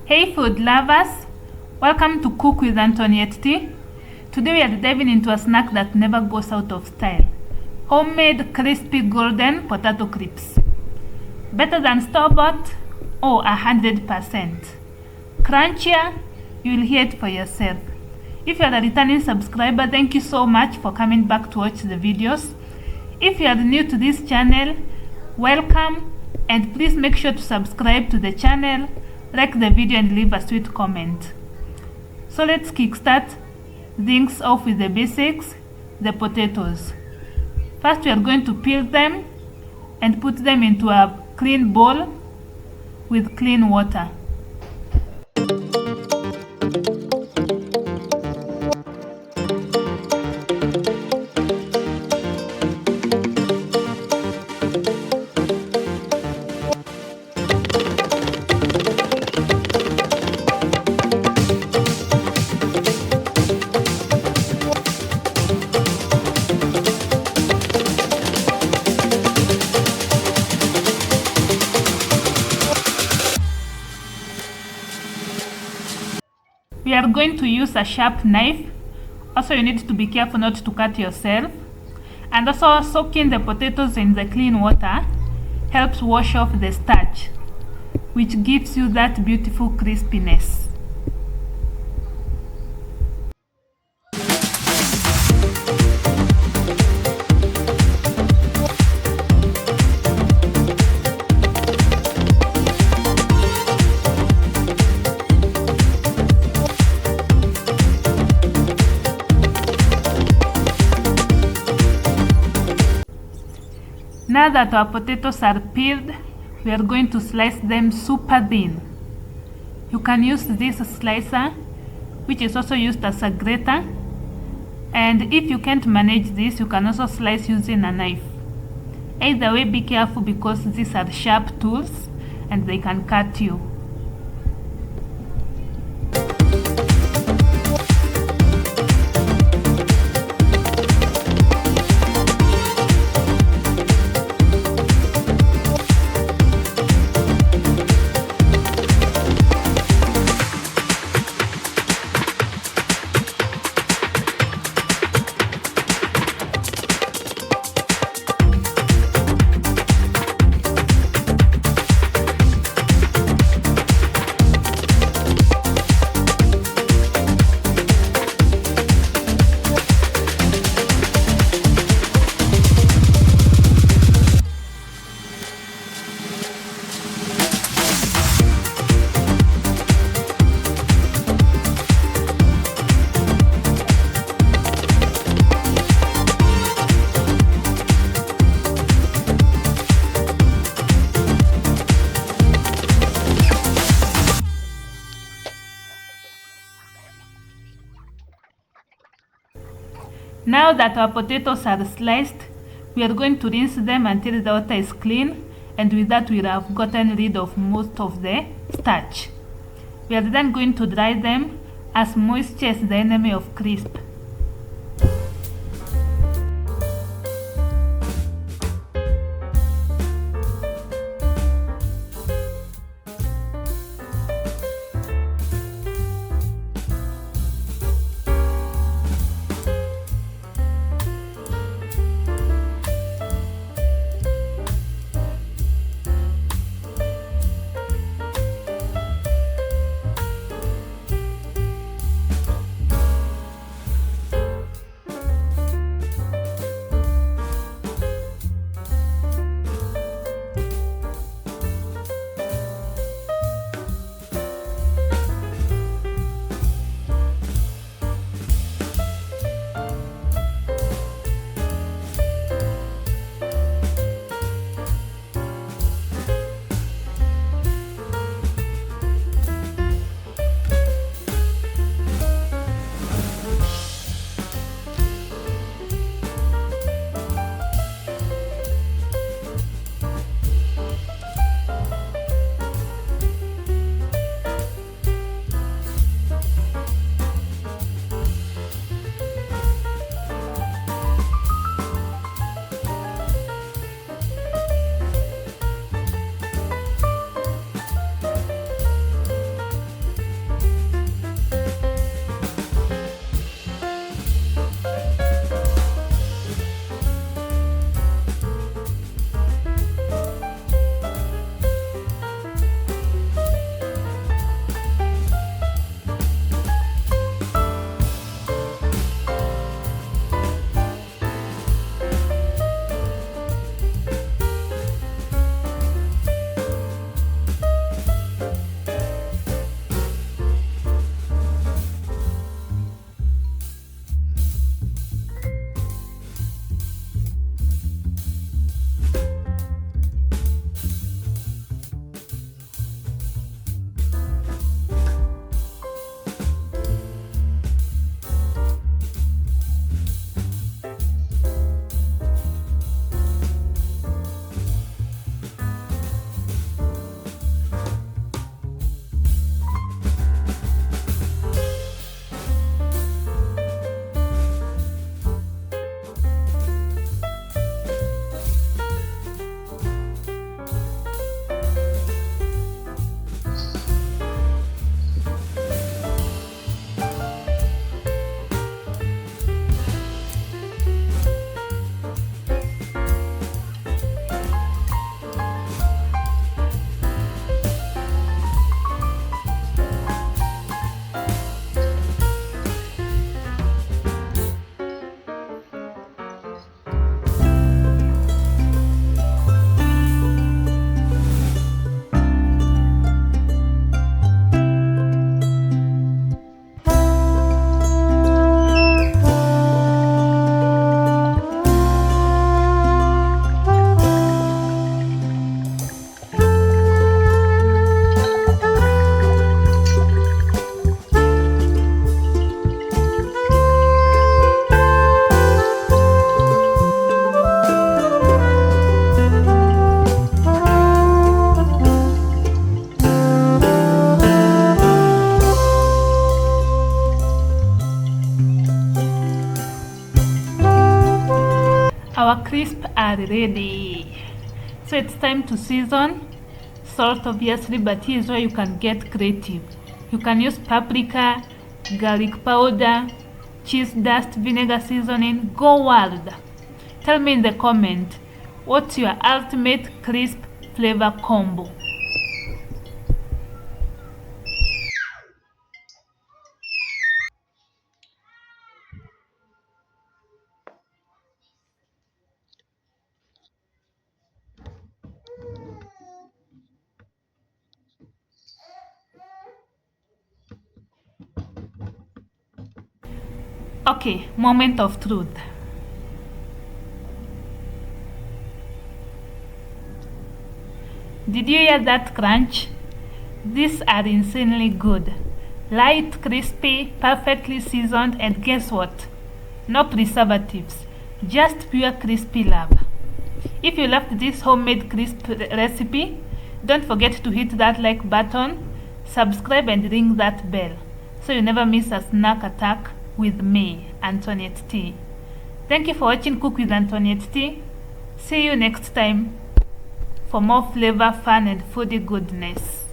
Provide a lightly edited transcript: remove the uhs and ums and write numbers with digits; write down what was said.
Hey food lovers, welcome to Cook with Antoniette. Today we are diving into a snack that never goes out of style. Homemade crispy golden potato crisps. Better than store-bought? Oh, 100%. Crunchier? You'll hear it for yourself. If you are a returning subscriber, thank you so much for coming back to watch the videos. If you are new to this channel, welcome, and please make sure to subscribe to the channel, like the video and leave a sweet comment. So let's kickstart things off with the basics, the potatoes. First we are going to peel them and put them into a clean bowl with clean water. We are going to use a sharp knife. Also, you need to be careful not to cut yourself. And also, soaking the potatoes in the clean water helps wash off the starch, which gives you that beautiful crispiness. Now that our potatoes are peeled, we are going to slice them super thin. You can use this slicer, which is also used as a grater, and if you can't manage this, you can also slice using a knife. Either way, be careful because these are sharp tools and they can cut you. Now that our potatoes are sliced, we are going to rinse them until the water is clean, and with that we will have gotten rid of most of the starch. We are then going to dry them, as moisture is the enemy of crisp. crisps are ready. So it's time to season. Salt obviously, but here's where you can get creative. You can use paprika, garlic powder, cheese dust, vinegar seasoning. Go wild. Tell me in the comment, what's your ultimate crisp flavor combo? Okay, moment of truth. Did you hear that crunch? These are insanely good. Light, crispy, perfectly seasoned, and guess what? No preservatives, just pure crispy love. If you loved this homemade crisp recipe, don't forget to hit that like button, subscribe and ring that bell so you never miss a snack attack with me, Antoniette T. Thank you for watching Cook with Antoniette T. See you next time for more flavor, fun and foodie goodness.